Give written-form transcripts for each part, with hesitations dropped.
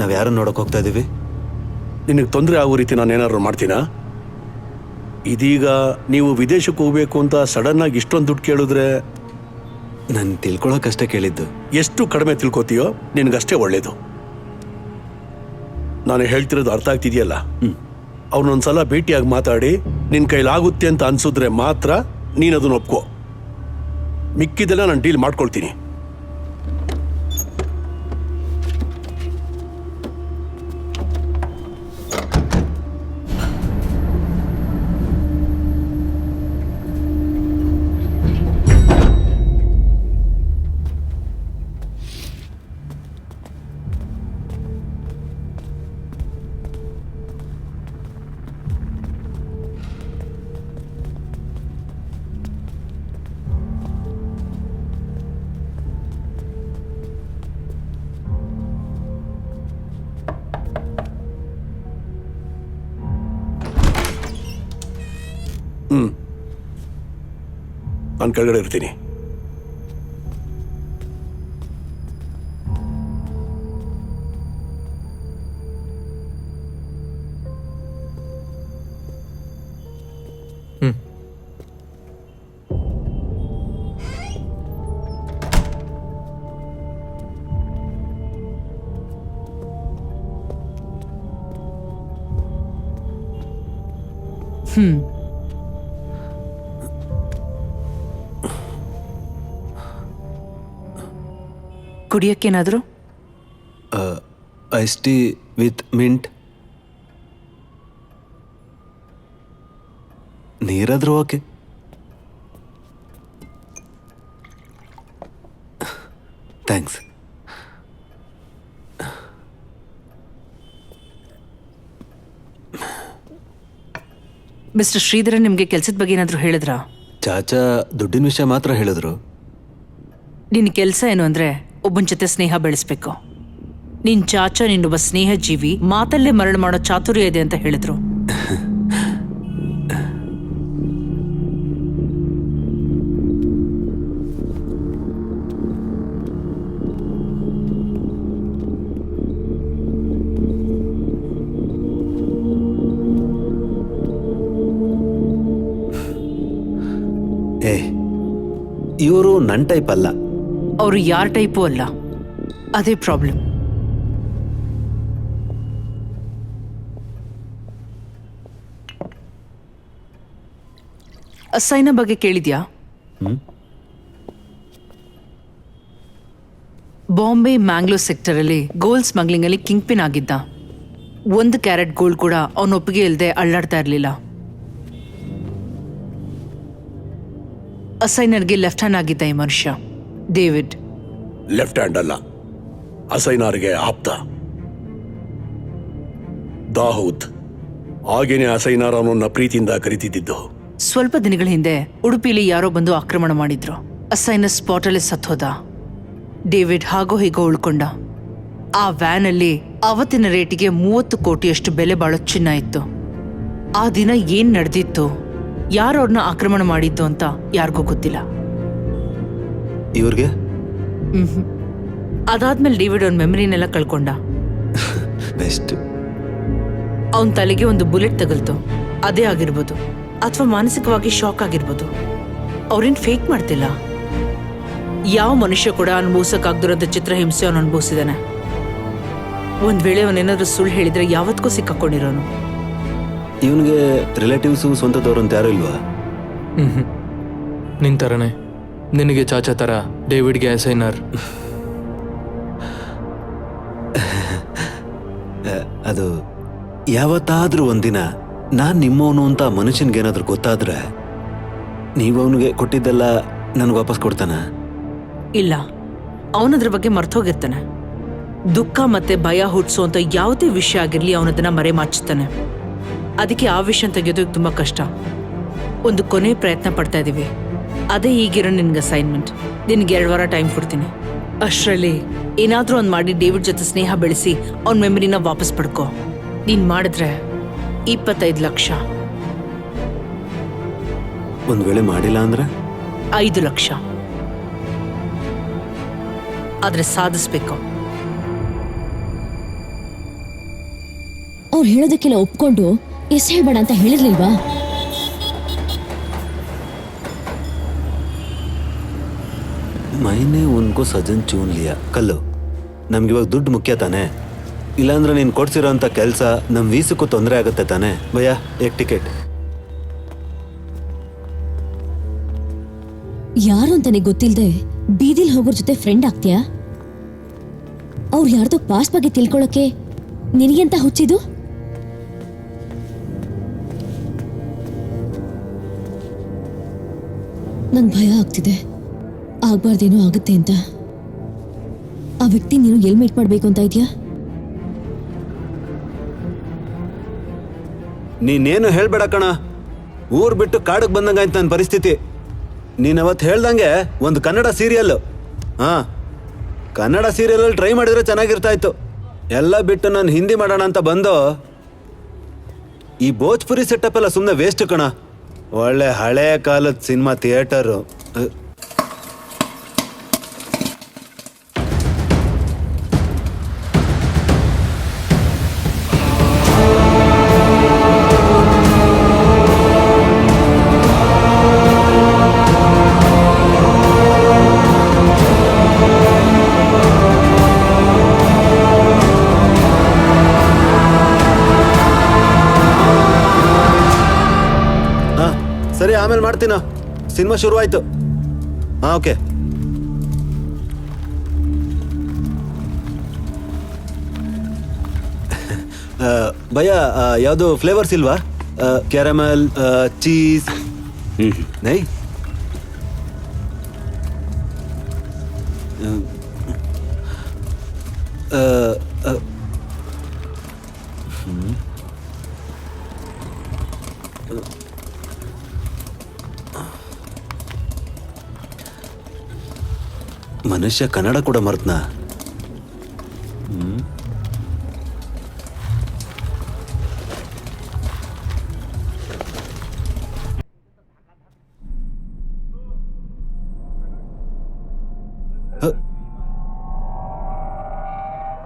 ನಾವು ಯಾರನ್ನು ನೋಡೋಕೆ ಹೋಗ್ತಾ ಇದ್ದೀವಿ? ನಿನಗೆ ತೊಂದರೆ ಆಗೋ ರೀತಿ ನಾನು ಏನಾದ್ರು ಮಾಡ್ತೀನಾ? ಇದೀಗ ನೀವು ವಿದೇಶಕ್ಕೆ ಹೋಗ್ಬೇಕು ಅಂತ ಸಡನ್ನಾಗಿ ಇಷ್ಟೊಂದು ದುಡ್ಡು ಕೇಳಿದ್ರೆ ನಾನು ತಿಳ್ಕೊಳ್ಳೋಕಷ್ಟೇ ಕೇಳಿದ್ದು. ಎಷ್ಟು ಕಡಿಮೆ ತಿಳ್ಕೊತೀಯೋ ನಿನಗಷ್ಟೇ ಒಳ್ಳೇದು. ನಾನು ಹೇಳ್ತಿರೋದು ಅರ್ಥ ಆಗ್ತಿದೆಯಲ್ಲ? ಅವನೊಂದ್ಸಲ ಭೇಟಿಯಾಗಿ ಮಾತಾಡಿ ನಿನ್ನ ಕೈಲಾಗುತ್ತೆ ಅಂತ ಅನ್ಸಿದ್ರೆ ಮಾತ್ರ ನೀನು ಅದನ್ನ ಒಪ್ಕೋ. ಮಿಕ್ಕಿದೆಲ್ಲ ನಾನು ಡೀಲ್ ಮಾಡ್ಕೊಳ್ತೀನಿ. ನಾನು ಕೆಳಗಡೆ ಇರ್ತೀನಿ. ಕುಡಿಯೋಕ್ಕೇನಾದರೂ? Ice tea with mint. ನೀರಾದ್ರೂ ಓಕೆ. ಥ್ಯಾಂಕ್ಸ್. ಮಿಸ್ಟರ್ ಶ್ರೀಧರನ್ ನಿಮಗೆ ಕೆಲಸದ ಬಗ್ಗೆ ಏನಾದರೂ ಹೇಳಿದ್ರಾ? ಚಾಚಾ ದುಡ್ಡಿನ ವಿಷಯ ಮಾತ್ರ ಹೇಳಿದ್ರು. ನಿನ್ನ ಕೆಲಸ ಏನು ಅಂದರೆ ಒಬ್ಬನ ಜೊತೆ ಸ್ನೇಹ ಬೆಳೆಸ್ಬೇಕು. ನಿನ್ನ ಚಾಚಾ ನಿನ್ನೊಬ್ಬ ಸ್ನೇಹ ಜೀವಿ, ಮಾತಲ್ಲೇ ಮರಳು ಮಾಡೋ ಚಾತುರ್ಯ ಇದೆ ಅಂತ ಹೇಳಿದ್ರು. ಇವರು ನನ್ನ ಟೈಪ್ ಅಲ್ಲ. ಅವರು ಯಾರ ಟೈಪು ಅಲ್ಲ, ಅದೇ ಪ್ರಾಬ್ಲಮ್. ಅಸೈನ ಬಗ್ಗೆ ಕೇಳಿದ್ಯಾ? ಬಾಂಬೆ ಮ್ಯಾಂಗ್ಳೂರ್ ಸೆಕ್ಟರಲ್ಲಿ ಗೋಲ್ಡ್ ಸ್ಮಗ್ಲಿಂಗ್ ಅಲ್ಲಿ ಕಿಂಗ್ ಪಿನ್ ಆಗಿದ್ದ. 1 ಕ್ಯಾರೆಟ್ ಗೋಲ್ಡ್ ಕೂಡ ಅವನ ಒಪ್ಪಿಗೆ ಇಲ್ಲದೆ ಅಳ್ಳಾಡ್ತಾ ಇರಲಿಲ್ಲ. ಅಸೈನರ್ಗೆ ಲೆಫ್ಟ್ ಹ್ಯಾಂಡ್ ಆಗಿದ್ದ ಈ ಮನುಷ್ಯ ಡೇವಿಡ್. ಲೆಫ್ಟ್ ಹ್ಯಾಂಡ್ ಅಲ್ಲ, ಅಸೈನಾರ್ಗೆ ಆಪ್ತ. ದಾಹೂದ್ ಆಗೇನೆ ಅಸೈನಾರ್ ಅವನನ್ನ ಪ್ರೀತಿಯಿಂದ ಕರೀತಿದ್ದು. ಸ್ವಲ್ಪ ದಿನಗಳ ಹಿಂದೆ ಉಡುಪಿಲಿ ಯಾರೋ ಬಂದು ಆಕ್ರಮಣ ಮಾಡಿದ್ರು. ಅಸೈನರ್ ಸ್ಪಾಟಲ್ಲೇ ಸತ್ತೋದ. ಡೇವಿಡ್ ಹಾಗೋ ಹೀಗೋ ಉಳ್ಕೊಂಡ. ಆ ವ್ಯಾನ್ ಅಲ್ಲಿ ಅವತ್ತಿನ ರೇಟಿಗೆ 30 ಕೋಟಿಯಷ್ಟು ಬೆಲೆ ಬಾಳೋ ಚಿನ್ನ ಇತ್ತು. ಆ ದಿನ ಏನ್ ನಡೆದಿತ್ತು, ಯಾರು ಅವ್ರನ್ನ ಆಕ್ರಮಣ ಮಾಡಿದ್ದು ಅಂತ ಯಾರಿಗೂ ಗೊತ್ತಿಲ್ಲ. ಇವ್ರಿಗೆ ಅದಾದ್ಮೇಲೆ ಡೇವಿಡ್ ಅವ್ನ ಮೆಮರಿನೆಲ್ಲ ಕಳ್ಕೊಂಡ. ಬೆಸ್ಟ್. ಅವನ ತಲೆಗೆ ಒಂದು ಬುಲೆಟ್ ತಗಲ್ತು. ಅದೇ ಆಗಿರ್ಬೋದು, ಅಥವಾ ಮಾನಸಿಕವಾಗಿ ಶಾಕ್ ಆಗಿರ್ಬೋದು. ಅವ್ರೇನ್ ಫೇಕ್ ಮಾಡ್ತಿಲ್ಲ. ಯಾವ ಮನುಷ್ಯ ಕೂಡ ಅನುಭವಿಸಕ್ಕಾಗ್ದಿರೋಂಥ ಚಿತ್ರಹಿಂಸೆ ಅವನು ಅನುಭವಿಸಿದಾನೆ. ಒಂದ್ ವೇಳೆ ಅವನೇನಾದ್ರೂ ಸುಳ್ಳು ಹೇಳಿದ್ರೆ ಯಾವತ್ತಿಗೂ ಸಿಕ್ಕಾಕೊಂಡಿರೋನು. ಇವನಿಗೆ ರಿಲೇಟಿವ್ಸು ಸ್ವಂತದವ್ರು ಅಂತ ಯಾರು ಇಲ್ವಾ? ನಿನ್ ಥರನೇ. ನಿನಗೆ ಚಾಚಾ ಥರ, ಡೇವಿಡ್ಗೆ ಅಸೈನರ್. ಅದು ಯಾವತ್ತಾದ್ರೂ ಒಂದಿನ ನಾನು ನಿಮ್ಮವನು ಅಂತ ಮನುಷ್ಯನ್ಗೇನಾದ್ರೂ ಗೊತ್ತಾದ್ರೆ ನೀವು ಅವನಿಗೆ ಕೊಟ್ಟಿದ್ದೆಲ್ಲ ನನಗೆ ವಾಪಸ್ ಕೊಡ್ತಾನ? ಇಲ್ಲ, ಅವನದ್ರ ಬಗ್ಗೆ ಮರ್ತೋಗಿರ್ತಾನೆ. ದುಃಖ ಮತ್ತೆ ಭಯ ಹುಟ್ಟಿಸೋಂಥ ಯಾವುದೇ ವಿಷಯ ಆಗಿರ್ಲಿ ಅವನದನ್ನ ಮರೆ ಮಾಚ್ತಾನೆ. ಅದಕ್ಕೆ ಆ ವಿಷಯ ತೆಗೆಯೋದು ತುಂಬಾ ಕಷ್ಟ. ಒಂದು ಕೊನೆ ಪ್ರಯತ್ನ ಪಡ್ತಾ ಇದೀವಿ. ಅದೇ ಈಗಿರೋ ನಿನ್ಗೆ ಅಸೈನ್ಮೆಂಟ್. ನಿನ್ಗೆ 2 ವಾರ ಟೈಮ್ ಕೊಡ್ತೀನಿ. ಅಷ್ಟರಲ್ಲಿ ಏನಾದ್ರೂ ಒಂದು ಮಾಡಿ ಡೇವಿಡ್ ಜೊತೆ ಸ್ನೇಹ ಬೆಳೆಸಿ ಅವನ ಮೆಮರಿನ ವಾಪಸ್ ಪಡ್ಕೋ. ನೀನ್ ಮಾಡಿದ್ರೆ 25 ಲಕ್ಷ. ಒಂದ್ ವೇಳೆ ಮಾಡಿಲ್ಲ ಅಂದ್ರೆ 5 ಲಕ್ಷ. ಆದ್ರೆ ಸಾಧಿಸ್ಬೇಕು. ಅವ್ರು ಹೇಳೋದಕ್ಕೆಲ್ಲ ಒಪ್ಕೊಂಡು ಎಸ್ ಹೇಳ್ಬೇಡ ಅಂತ ಹೇಳಿರ್ಲಿಲ್ವಾ? ಮೈನೆ ಉನ್ಕೋ ಸಜನ್ ಚೂನ್ ಲಿಯಾ ಕಲ್ಲು. ನಮ್ಗಿವಾಗ ದುಡ್ಡು ಮುಖ್ಯ ತಾನೆ? ಇಲ್ಲಾಂದ್ರೆ ನೀನು ಕೊಡ್ಸಿರೋ ಅಂತ ಕೆಲಸ ನಮ್ಮ ವೀಸಕ್ಕೂ ತೊಂದರೆ ಆಗುತ್ತೆ ತಾನೆ? ಭಯ್ಯ ಏಕ್ ಟಿಕೆಟ್. ಯಾರು ಅಂತಾನೆ ಗೊತ್ತಿಲ್ದೆ ಬೀದಿಲ್ ಹೋಗೋರ್ ಜೊತೆ ಫ್ರೆಂಡ್ ಆಗ್ತೀಯಾ? ಅವ್ರು ಯಾರ್ದೋ ಪಾಸ್ ಬಗ್ಗೆ ತಿಳ್ಕೊಳಕ್ಕೆ ನಿನಗೆಂತ ಹುಚ್ಚಿದು? ನಂಗೆ ಭಯ ಆಗ್ತಿದೆ, ಆಗ್ಬಾರ್ದೇನೋ ಆಗುತ್ತೆ ಅಂತ. ಆ ವ್ಯಕ್ತಿ ನೀನು ಎಲ್ ಮೀಟ್ ಮಾಡ್ಬೇಕು ಅಂತ ಇದೆಯಾ? ನೀನೇನು ಹೇಳ್ಬೇಡ ಕಣ. ಊರ್ ಬಿಟ್ಟು ಕಾಡಿಗೆ ಬಂದಂಗಾಯ್ತು ನನ್ನ ಪರಿಸ್ಥಿತಿ. ನೀನ್ ಅವತ್ತು ಹೇಳ್ದಂಗೆ ಒಂದು ಕನ್ನಡ ಸೀರಿಯಲ್, ಕನ್ನಡ ಸೀರಿಯಲಲ್ಲಿ ಟ್ರೈ ಮಾಡಿದ್ರೆ ಚೆನ್ನಾಗಿರ್ತಾ ಇತ್ತು. ಎಲ್ಲ ಬಿಟ್ಟು ನಾನು ಹಿಂದಿ ಮಾಡೋಣ ಅಂತ ಬಂದು ಈ ಭೋಜ್ಪುರಿ ಸೆಟಪ್ ಎಲ್ಲ ಸುಮ್ಮನೆ ವೇಸ್ಟ್ ಕಣ. ಒಳ್ಳೆ ಹಳೆ ಕಾಲದ ಸಿನಿಮಾ ಥಿಯೇಟರು. ಸರಿ, ಆಮೇಲೆ ಮಾಡ್ತೀನ. ಸಿನಿಮಾ ಶುರುವಾಯ್ತು. ಓಕೆ. ಭಯ್ಯ ಯಾವುದು ಫ್ಲೇವರ್ಸ್ ಇಲ್ವಾ? Caramel, cheese? ನೈ. ಮನುಷ್ಯ ಕನ್ನಡ ಕೂಡ ಮರ್ತನಾ?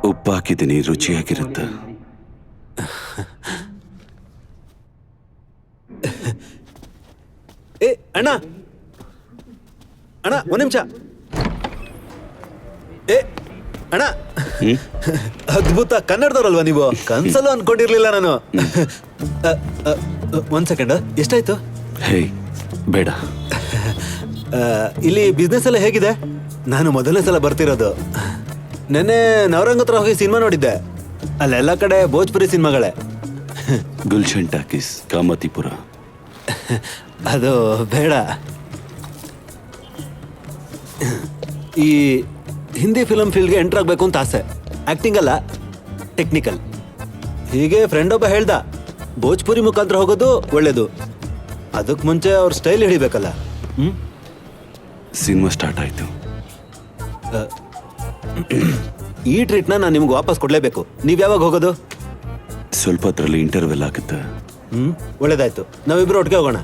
ಉಪ್ಪು ಹಾಕಿದ್ದೀನಿ, ರುಚಿಯಾಗಿರುತ್ತೆ. ಏ ಅಣ್ಣ ಅಣ್ಣ, ಒಂದ್ ನಿಮಿಷ. ಏ ಅಣ್ಣ, ಅದ್ಭುತ, ಕನ್ನಡದವ್ರಲ್ವಾ ನೀವು? ಕನ್ಸಲ್ಲೂ ಅನ್ಕೊಂಡಿರ್ಲಿಲ್ಲ ನಾನು. ಒಂದ್ ಸೆಕೆಂಡ್, ಎಷ್ಟಾಯ್ತು? ಹೇ ಬೇಡ. ಇಲ್ಲಿ ಬಿಸ್ನೆಸ್ ಎಲ್ಲ ಹೇಗಿದೆ? ನಾನು ಮೊದಲನೇ ಸಲ ಬರ್ತಿರೋದು. ನೆನ್ನೆ ನವರಂಗ್ ಹತ್ರ ಹೋಗಿ ಸಿನಿಮಾ ನೋಡಿದ್ದೆ. ಅಲ್ಲೆಲ್ಲ ಕಡೆ ಭೋಜ್ಪುರಿ ಸಿನಿಮಾಗಳೇ. ಗುಲ್ಶನ್ ಟಾಕೀಸ್, ಕಾಮತಿಪುರ. ಅದು ಬೇಡ. ಈ ಹಿಂದಿ ಫಿಲಮ್ ಫೀಲ್ಡ್ಗೆ ಎಂಟರ್ ಆಗ್ಬೇಕು ಅಂತ ಆಸೆ. ಆಕ್ಟಿಂಗ್ ಅಲ್ಲ, ಟೆಕ್ನಿಕಲ್. ಹೀಗೆ ಫ್ರೆಂಡ್ ಒಬ್ಬ ಹೇಳ್ದ, ಭೋಜ್ಪುರಿ ಮುಖಾಂತರ ಹೋಗೋದು ಒಳ್ಳೇದು. ಅದಕ್ಕೆ ಮುಂಚೆ ಅವ್ರ ಸ್ಟೈಲ್ ಹಿಡಿಬೇಕಲ್ಲ. ಸಿನಿಮಾ ಸ್ಟಾರ್ಟ್ ಆಯ್ತು. ಈ ಟ್ರೀಟ್ನ ನಾನು ನಿಮ್ಗೆ ವಾಪಸ್ ಕೊಡ್ಲೇಬೇಕು. ನೀವ್ ಯಾವಾಗ ಹೋಗೋದು? ಸ್ವಲ್ಪ ಹೊತ್ತರಲ್ಲಿ ಇಂಟರ್ವೆಲ್ ಆಗುತ್ತೆ. ಒಳ್ಳೇದಾಯ್ತು, ನಾವಿಬ್ರು ಒಟ್ಟಿಗೆ ಹೋಗೋಣ.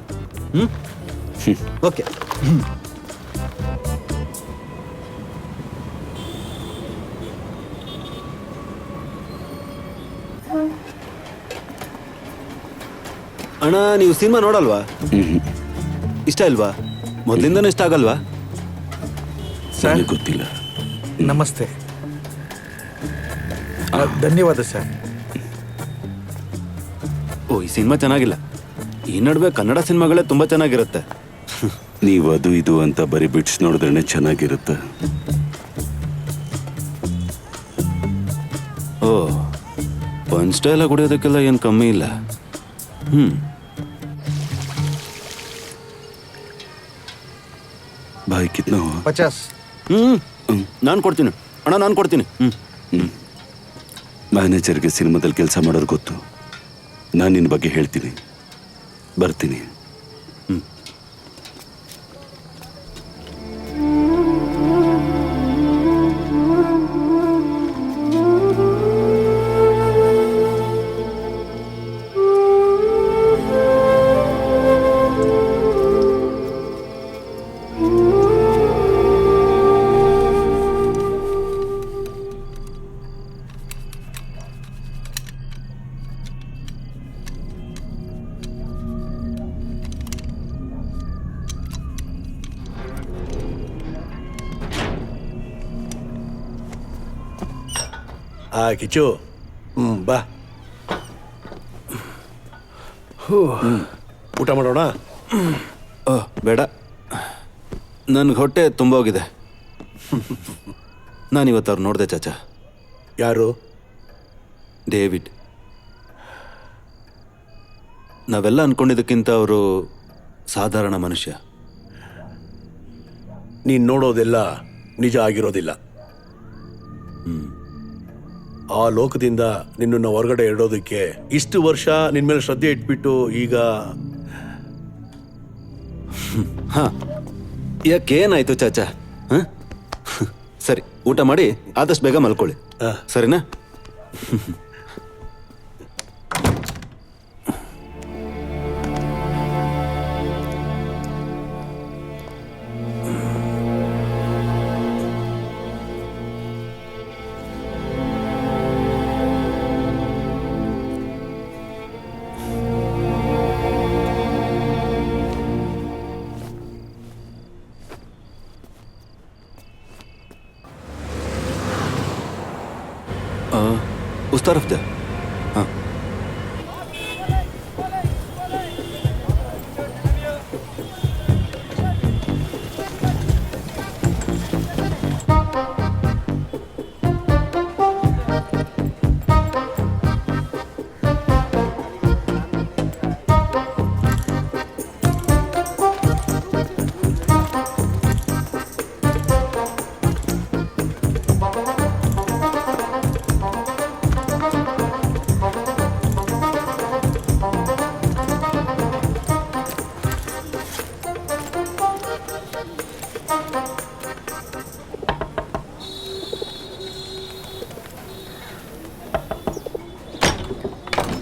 ಓಕೆ. ಅಣ್ಣ, ನೀವು ಸಿನಿಮಾ ನೋಡಲ್ವಾ? ಇಷ್ಟ ಇಲ್ವಾ? ಮೊದಲಿಂದನೂ ಇಷ್ಟ ಆಗಲ್ವಾ? ನನಗೆ ಗೊತ್ತಿಲ್ಲ. ನಮಸ್ತೆ. ಧನ್ಯವಾದ ಸರ್. ಓ, ಈ ಸಿನಿಮಾ ಚೆನ್ನಾಗಿಲ್ಲ. ಈ ನಡುವೆ ಕನ್ನಡ ಸಿನಿಮಾಗಳೇ ತುಂಬಾ ಚೆನ್ನಾಗಿರುತ್ತೆ. ನೀವು ಅದು ಇದು ಅಂತ ಬರೀ ಬಿಟ್ಸ್ ನೋಡಿದ್ರೆ ಚೆನ್ನಾಗಿರುತ್ತೆ. ಓ, ಪಂಚ್ ಸ್ಟೈಲ್ ಕುಡಿಯೋದಕ್ಕೆಲ್ಲ ಏನು ಕಮ್ಮಿ ಇಲ್ಲ. ಭಾಯ್ ಕಿತ್ನಾ ಹುವಾ? 50. ನಾನು ಕೊಡ್ತೀನಿ ಅಣ್ಣ, ನಾನು ಕೊಡ್ತೀನಿ. ಮ್ಯಾನೇಜರ್ಗೆ ಸಿನಿಮಾದಲ್ಲಿ ಕೆಲಸ ಮಾಡೋರು ಗೊತ್ತು. ನಾನು ನಿನ್ನ ಬಗ್ಗೆ ಹೇಳ್ತೀನಿ. ಬರ್ತೀನಿ. ಕಿಚ್ಚು ಬಾ ಊಟ ಮಾಡೋಣ. ಬೇಡ, ನನ್ಗೆ ಹೊಟ್ಟೆ ತುಂಬ ಹೋಗಿದೆ. ನಾನಿವತ್ತು ಅವ್ರು ನೋಡಿದೆ ಚಾಚಾ. ಯಾರು? ಡೇವಿಡ್. ನಾವೆಲ್ಲ ಅನ್ಕೊಂಡಿದ್ದಕ್ಕಿಂತ ಅವರು ಸಾಧಾರಣ ಮನುಷ್ಯ. ನೀನು ನೋಡೋದೆಲ್ಲ ನಿಜ ಆಗಿರೋದಿಲ್ಲ. ಆ ಲೋಕದಿಂದ ನಿನ್ನನ್ನು ಹೊರಗಡೆ ಇಡೋದಕ್ಕೆ ಇಷ್ಟು ವರ್ಷ ನಿನ್ನ ಮೇಲೆ ಶ್ರದ್ಧೆ ಇಟ್ಬಿಟ್ಟು ಈಗ ಯಾಕೇನಾಯ್ತು ಚಾಚಾ? ಸರಿ, ಊಟ ಮಾಡಿ ಆದಷ್ಟು ಬೇಗ ಮಲ್ಕೊಳ್ಳಿ, ಸರಿನಾ? उस तरफ जा. हाँ.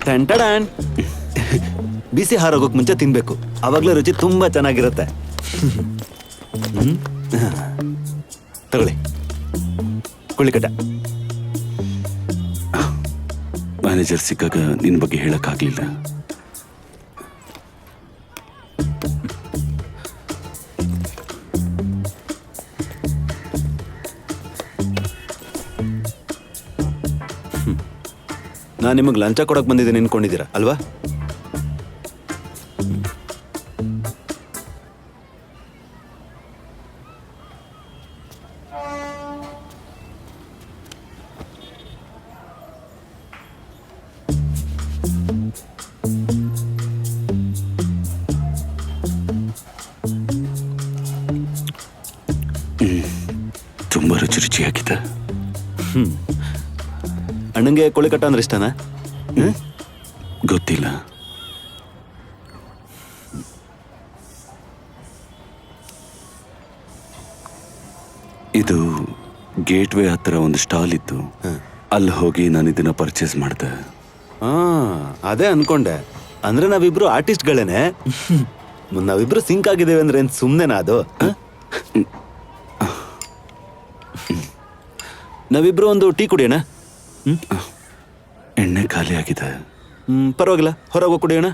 ಟಂಟಡಾನ್. ಬಿಸಿ ಹಾರೋಗೋಕ್ ಮುಂಚೆ ತಿನ್ಬೇಕು, ಅವಾಗ್ಲೇ ರುಚಿ ತುಂಬಾ ಚೆನ್ನಾಗಿರುತ್ತೆ. ತಗೊಳ್ಳಿ, ಕುಳಿಕಟ. ಮ್ಯಾನೇಜರ್ ಸಿಕ್ಕಾಗ ನಿನ್ನ ಬಗ್ಗೆ ಹೇಳಕ್ಕಾಗ್ಲಿಲ್ಲ. ನಾನು ನಿಮಗೆ ಲಂಚ ಕೊಡಕ್ ಬಂದಿದ್ದೀನಿ ಅನ್ಕೊಂಡಿದ್ದೀರಾ ಅಲ್ವಾ? ತುಂಬಾ ರುಚಿಯಾಗಿದೆ. ಅಣ್ಣಂಗೆ ಕೋಳಿಕಟ್ಟ ಅಂದ್ರೆ ಇಷ್ಟನಾ? ಗೊತ್ತಿಲ್ಲ. ಇದು ಗೇಟ್ವೇ ಹತ್ರ ಒಂದು ಸ್ಟಾಲ್ ಇತ್ತು, ಅಲ್ಲಿ ಹೋಗಿ ನಾನು ಇದನ್ನ ಪರ್ಚೇಸ್ ಮಾಡಿದೆ. ಅದೇ ಅನ್ಕೊಂಡೆ. ಅಂದ್ರೆ ನಾವಿಬ್ರು ಆರ್ಟಿಸ್ಟ್ಗಳೇನೆ. ನಾವಿಬ್ರು ಸಿಂಕ್ ಆಗಿದ್ದೇವೆ ಅಂದ್ರೆ ಏನ್ ಸುಮ್ನೆನಾ ಅದು? ನಾವಿಬ್ರು ಒಂದು ಟೀ ಕುಡಿಯೋಣ. ಎಣ್ಣೆ ಖಾಲಿ ಆಗಿದೆ. ಪರವಾಗಿಲ್ಲ, ಹೊರಗೆ ಕುಡಿಯೋಣ.